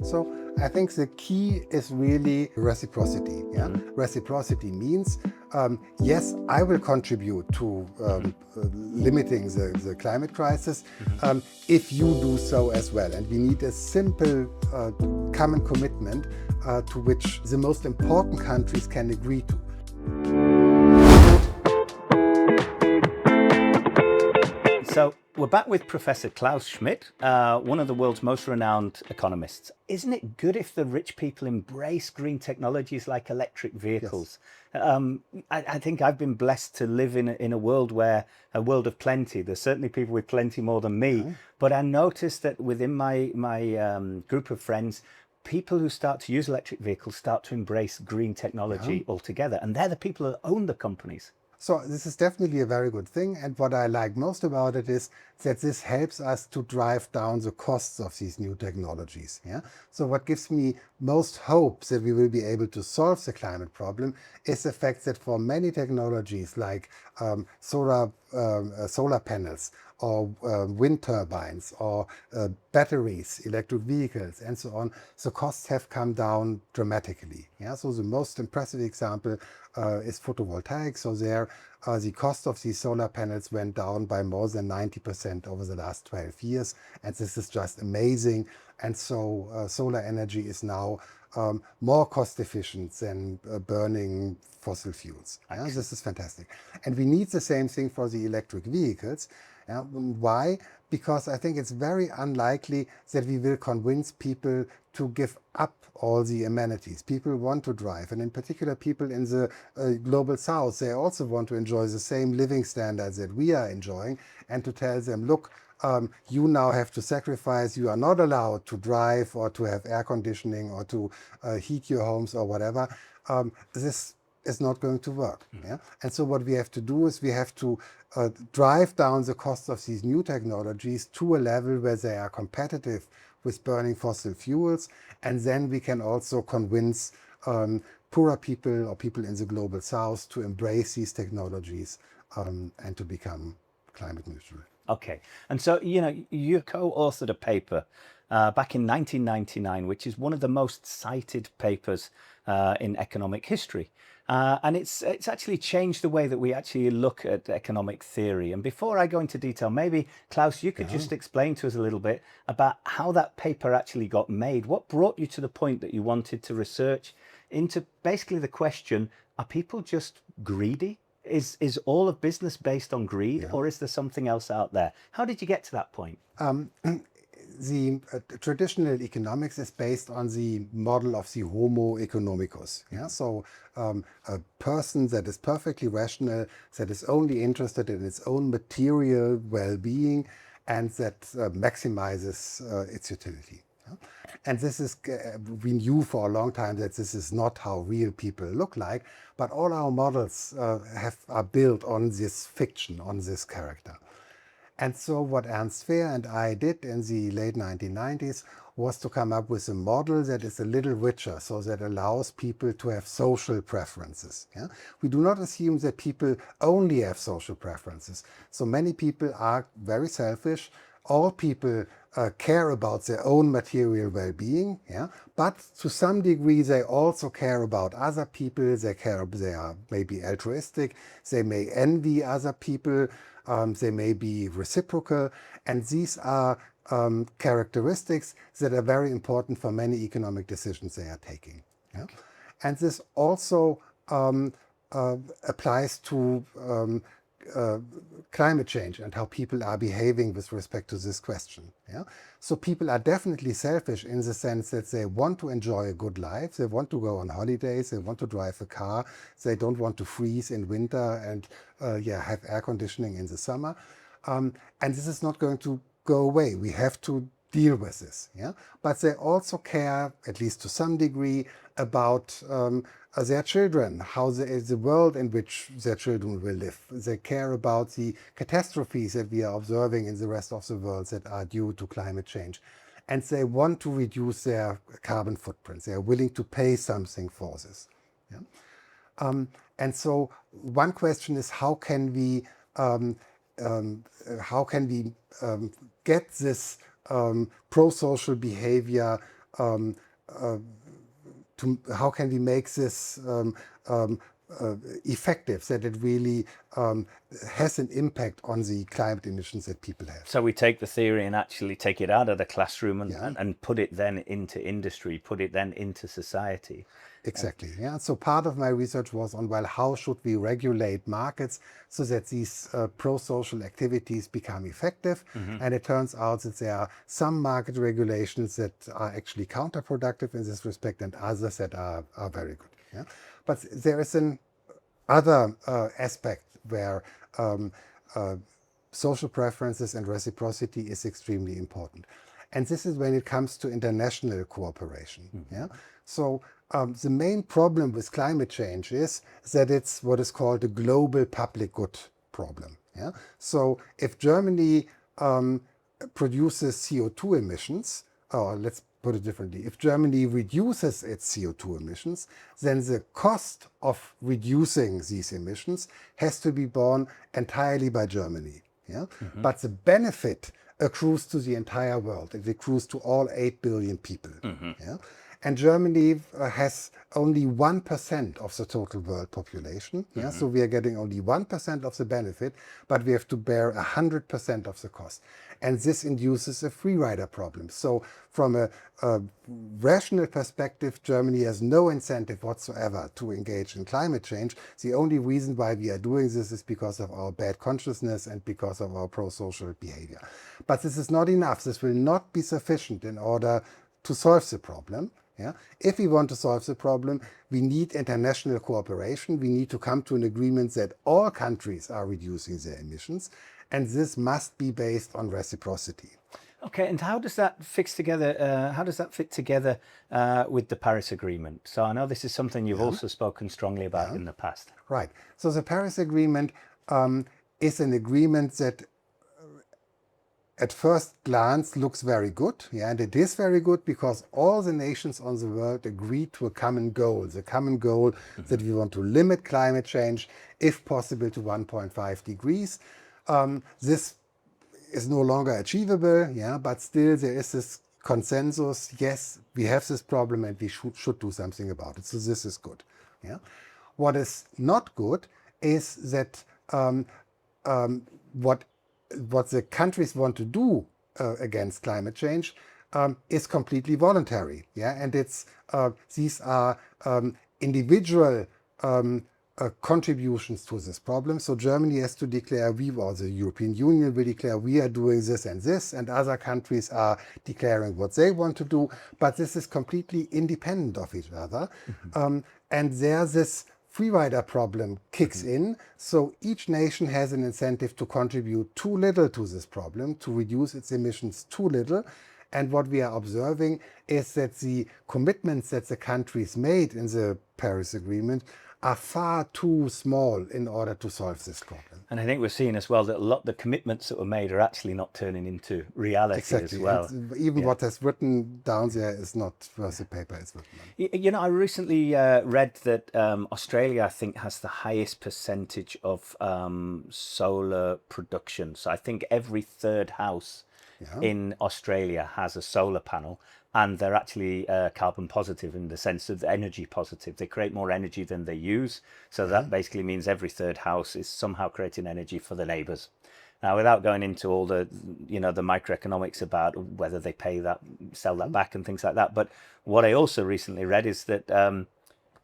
So I think the key is really reciprocity. Yeah, reciprocity means yes, I will contribute to limiting the climate crisis if you do so as well. And we need a simple common commitment to which the most important countries can agree to. So we're back with Professor Klaus Schmidt, one of the world's most renowned economists. Isn't it good if the rich people embrace green technologies like electric vehicles? Yes. I think I've been blessed to live in a world of plenty. There's certainly people with plenty more than me, but I noticed that within my group of friends, people who start to use electric vehicles start to embrace green technology altogether, and they're the people that own the companies. So this is definitely a very good thing, and what I like most about it is that this helps us to drive down the costs of these new technologies. Yeah. So what gives me most hope that we will be able to solve the climate problem is the fact that for many technologies like solar panels or wind turbines or batteries, electric vehicles, and so on, the costs have come down dramatically. Yeah. So the most impressive example is photovoltaics. So there, the cost of these solar panels went down by more than 90% over the last 12 years. And this is just amazing. And so solar energy is now more cost efficient than burning fossil fuels. Yeah? This is fantastic. And we need the same thing for the electric vehicles. Why? Because I think it's very unlikely that we will convince people to give up all the amenities. People want to drive, and in particular people in the global south, they also want to enjoy the same living standards that we are enjoying, and to tell them, look, you now have to sacrifice, you are not allowed to drive or to have air conditioning or to heat your homes or whatever. This is not going to work. Yeah? And so what we have to do is we have to drive down the cost of these new technologies to a level where they are competitive with burning fossil fuels, and then we can also convince poorer people or people in the global south to embrace these technologies and to become climate neutral. Okay, and so you co-authored a paper back in 1999, which is one of the most cited papers in economic history. And it's actually changed the way that we actually look at economic theory. And before I go into detail, maybe, Klaus, you could just explain to us a little bit about how that paper actually got made. What brought you to the point that you wanted to research into basically the question, are people just greedy? Is all of business based on greed, or is there something else out there? How did you get to that point? The traditional economics is based on the model of the Homo economicus. Yeah? So a person that is perfectly rational, that is only interested in its own material well-being, and that maximizes its utility. Yeah? And this is, we knew for a long time that this is not how real people look like, but all our models are built on this fiction, on this character. And so what Ernst Fehr and I did in the late 1990s was to come up with a model that is a little richer, so that allows people to have social preferences. Yeah? We do not assume that people only have social preferences. So many people are very selfish. All people care about their own material well-being, yeah? But to some degree they also care about other people. They are maybe altruistic, they may envy other people, they may be reciprocal, and these are characteristics that are very important for many economic decisions they are taking. Yeah? Okay. And this also applies to climate change and how people are behaving with respect to this question. Yeah? So people are definitely selfish in the sense that they want to enjoy a good life, they want to go on holidays, they want to drive a car, they don't want to freeze in winter and have air conditioning in the summer. And this is not going to go away. We have to deal with this. Yeah? But they also care, at least to some degree, about their children, how the world in which their children will live. They care about the catastrophes that we are observing in the rest of the world that are due to climate change. And they want to reduce their carbon footprint. They are willing to pay something for this. Yeah? And so one question is, how can we get this pro-social behavior um, uh, how can we make this um, effective, that it really has an impact on the climate emissions that people have. So we take the theory and actually take it out of the classroom Yeah. and put it then into industry, put it then into society. Exactly. Yeah. So part of my research was on, well, how should we regulate markets so that these pro-social activities become effective? And it turns out that there are some market regulations that are actually counterproductive in this respect, and others that are very good. Yeah. But there is an other aspect where social preferences and reciprocity is extremely important. And this is when it comes to international cooperation. Yeah. So the main problem with climate change is that it's what is called a global public good problem. Yeah. So if Germany produces CO2 emissions, or let's put it differently, if Germany reduces its CO2 emissions, then the cost of reducing these emissions has to be borne entirely by Germany. Yeah? But the benefit accrues to the entire world. It accrues to all 8 billion people. Yeah? And Germany has only 1% of the total world population. Yeah? So we are getting only 1% of the benefit, but we have to bear 100% of the cost. And this induces a free rider problem. So from a rational perspective, Germany has no incentive whatsoever to engage in climate change. The only reason why we are doing this is because of our bad consciousness and because of our pro-social behavior. But this is not enough. This will not be sufficient in order to solve the problem. Yeah? If we want to solve the problem, we need international cooperation. We need to come to an agreement that all countries are reducing their emissions, and this must be based on reciprocity. Okay, and how does that fix together? How does that fit together with the Paris Agreement? So I know this is something you've also spoken strongly about in the past. Right. So the Paris Agreement is an agreement that at first glance looks very good. Yeah, and it is very good because all the nations on the world agreed to a common goal. The common goal that we want to limit climate change, if possible, to 1.5 degrees. This is no longer achievable, yeah, but still there is this consensus. Yes, we have this problem and we should do something about it. So this is good. Yeah. What is not good is that what the countries want to do against climate change is completely voluntary. Yeah, and it's these are individual contributions to this problem. So Germany has to declare, or the European Union will declare, we are doing this, and other countries are declaring what they want to do. But this is completely independent of each other. And there's this free rider problem kicks in. So each nation has an incentive to contribute too little to this problem, to reduce its emissions too little. And what we are observing is that the commitments that the countries made in the Paris Agreement are far too small in order to solve this problem. And I think we're seeing as well that a lot of the commitments that were made are actually not turning into reality as well. And even what is written down there is not worth the paper it's written on. You know, I recently read that Australia, I think, has the highest percentage of solar production. So I think every third house in Australia has a solar panel, and they're actually carbon positive in the sense of energy positive. They create more energy than they use. So that basically means every third house is somehow creating energy for the neighbours. Now, without going into all the, you know, the microeconomics about whether they pay that, sell that back and things like that. But what I also recently read is that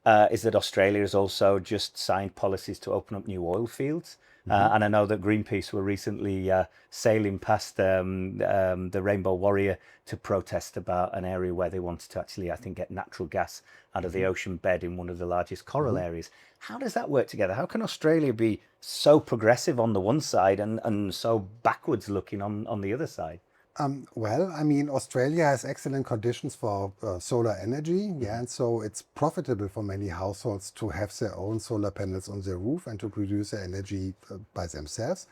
Australia has also just signed policies to open up new oil fields. And I know that Greenpeace were recently sailing past the Rainbow Warrior to protest about an area where they wanted to actually, I think, get natural gas out of the ocean bed in one of the largest coral areas. How does that work together? How can Australia be so progressive on the one side and so backwards looking on the other side? Well, I mean, Australia has excellent conditions for solar energy, yeah, and so it's profitable for many households to have their own solar panels on their roof and to produce their energy by themselves.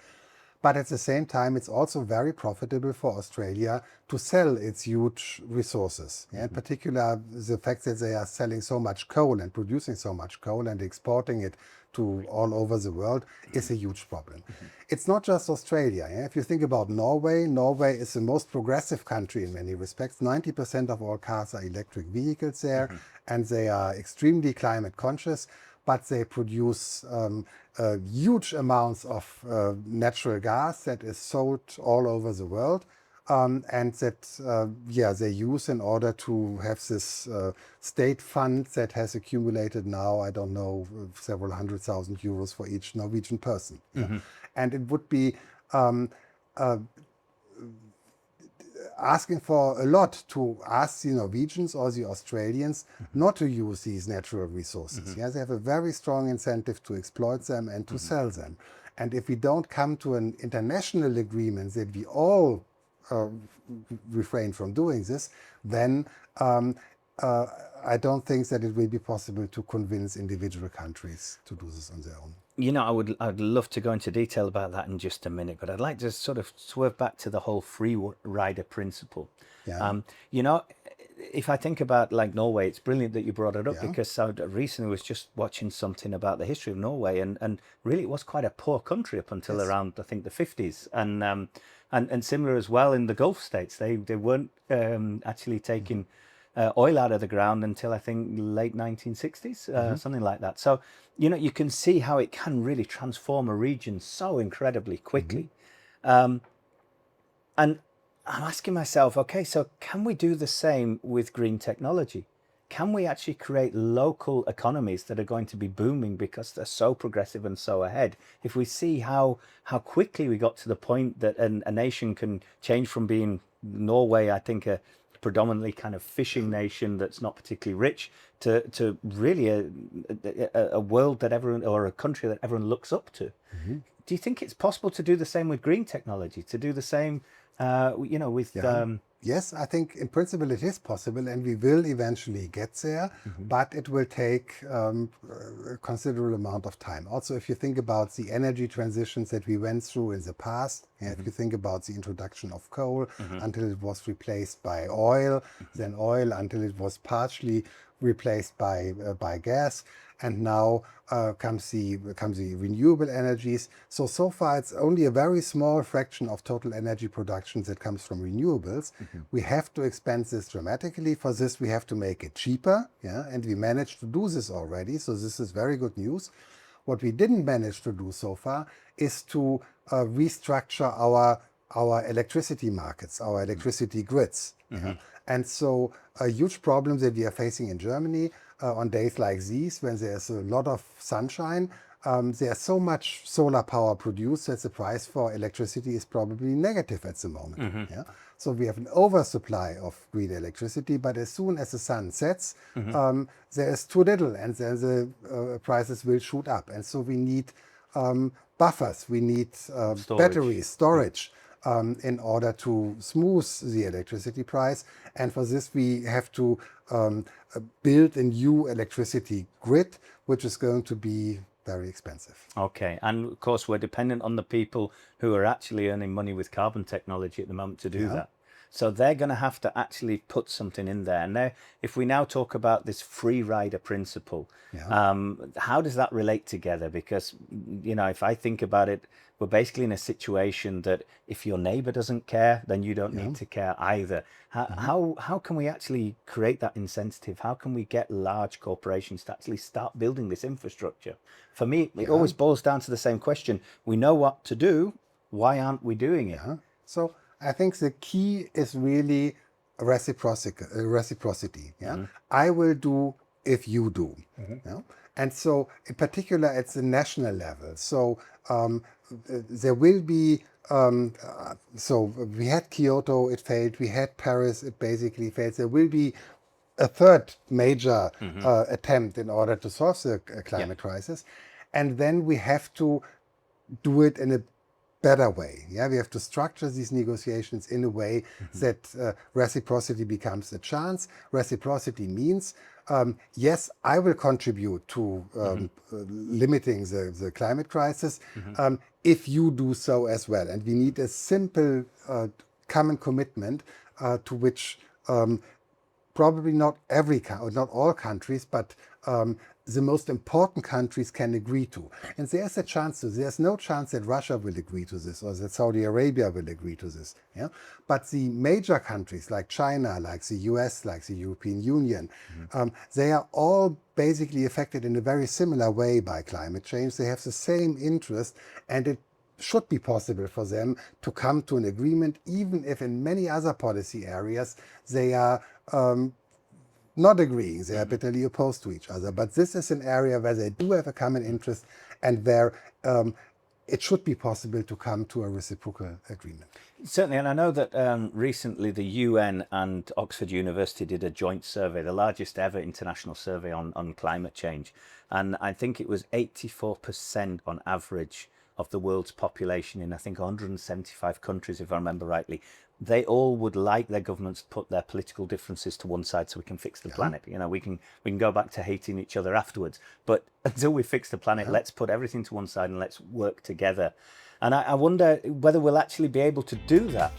But at the same time, it's also very profitable for Australia to sell its huge resources. Yeah? In particular, the fact that they are selling so much coal and producing so much coal and exporting it to all over the world is a huge problem. It's not just Australia. Yeah? If you think about Norway, Norway is the most progressive country in many respects. 90% of all cars are electric vehicles there, and they are extremely climate conscious, but they produce huge amounts of natural gas that is sold all over the world. And that they use in order to have this state fund that has accumulated now, I don't know, several €100,000 for each Norwegian person. Yeah? And it would be asking for a lot to ask the Norwegians or the Australians not to use these natural resources. Yeah, they have a very strong incentive to exploit them and to sell them. And if we don't come to an international agreement that we all refrain from doing this, then I don't think that it will be possible to convince individual countries to do this on their own. I'd love to go into detail about that in just a minute, but I'd like to sort of swerve back to the whole free rider principle. Yeah. If I think about like Norway, it's brilliant that you brought it up, Yeah. because I recently was just watching something about the history of Norway, and really it was quite a poor country up until around, I think, the 50s, and similar as well in the Gulf states. They weren't actually taking oil out of the ground until I think late 1960s, something like that. So you can see how it can really transform a region so incredibly quickly. And I'm asking myself, okay, so can we do the same with green technology? Can we actually create local economies that are going to be booming because they're so progressive and so ahead? If we see how quickly we got to the point that a nation can change from being Norway, I think, a predominantly kind of fishing nation that's not particularly rich, to really a world that everyone, or a country that everyone looks up to. Do you think it's possible to do the same with green technology, to do the same with Yes, I think in principle it is possible, and we will eventually get there, but it will take a considerable amount of time. Also, if you think about the energy transitions that we went through in the past, if you think about the introduction of coal until it was replaced by oil, then oil until it was partially replaced by gas, and now comes the renewable energies. So far it's only a very small fraction of total energy production that comes from renewables. We have to expand this dramatically. For this we have to make it cheaper, and we managed to do this already, so this is very good news. What we didn't manage to do so far is to restructure our electricity markets, our electricity grids. And so a huge problem that we are facing in Germany on days like these, when there's a lot of sunshine, there's so much solar power produced that the price for electricity is probably negative at the moment. So we have an oversupply of green electricity, but as soon as the sun sets, there is too little, and then the prices will shoot up. And so we need buffers, we need batteries, storage, in order to smooth the electricity price. And for this we have to build a new electricity grid, which is going to be very expensive. Okay, and of course we're dependent on the people who are actually earning money with carbon technology at the moment to do that. So they're going to have to actually put something in there. And if we now talk about this free rider principle, how does that relate together? Because, if I think about it, we're basically in a situation that if your neighbor doesn't care, then you don't need to care either. How can we actually create that incentive? How can we get large corporations to actually start building this infrastructure? For me, it always boils down to the same question. We know what to do. Why aren't we doing it? So I think the key is really reciprocity. I will do if you do. And so in particular at the national level. So there will be, so we had Kyoto, it failed. We had Paris, it basically failed. There will be a third major attempt in order to solve the climate crisis. And then we have to do it in a better way. We have to structure these negotiations in a way that reciprocity becomes a chance. Reciprocity means, yes, I will contribute to limiting the climate crisis if you do so as well. And we need a simple common commitment to which probably not or not all countries, but the most important countries can agree to. And there's no chance that Russia will agree to this or that Saudi Arabia will agree to this. Yeah? But the major countries like China, like the US, like the European Union, they are all basically affected in a very similar way by climate change. They have the same interest, and it should be possible for them to come to an agreement, even if in many other policy areas they are not agreeing, they are bitterly opposed to each other. But this is an area where they do have a common interest, and where it should be possible to come to a reciprocal agreement. Certainly, and I know that recently the UN and Oxford University did a joint survey, the largest ever international survey on climate change. And I think it was 84% on average of the world's population in, I think, 175 countries, if I remember rightly. They all would like their governments to put their political differences to one side so we can fix the planet. You know, we can go back to hating each other afterwards. But until we fix the planet, let's put everything to one side and let's work together. And I wonder whether we'll actually be able to do that.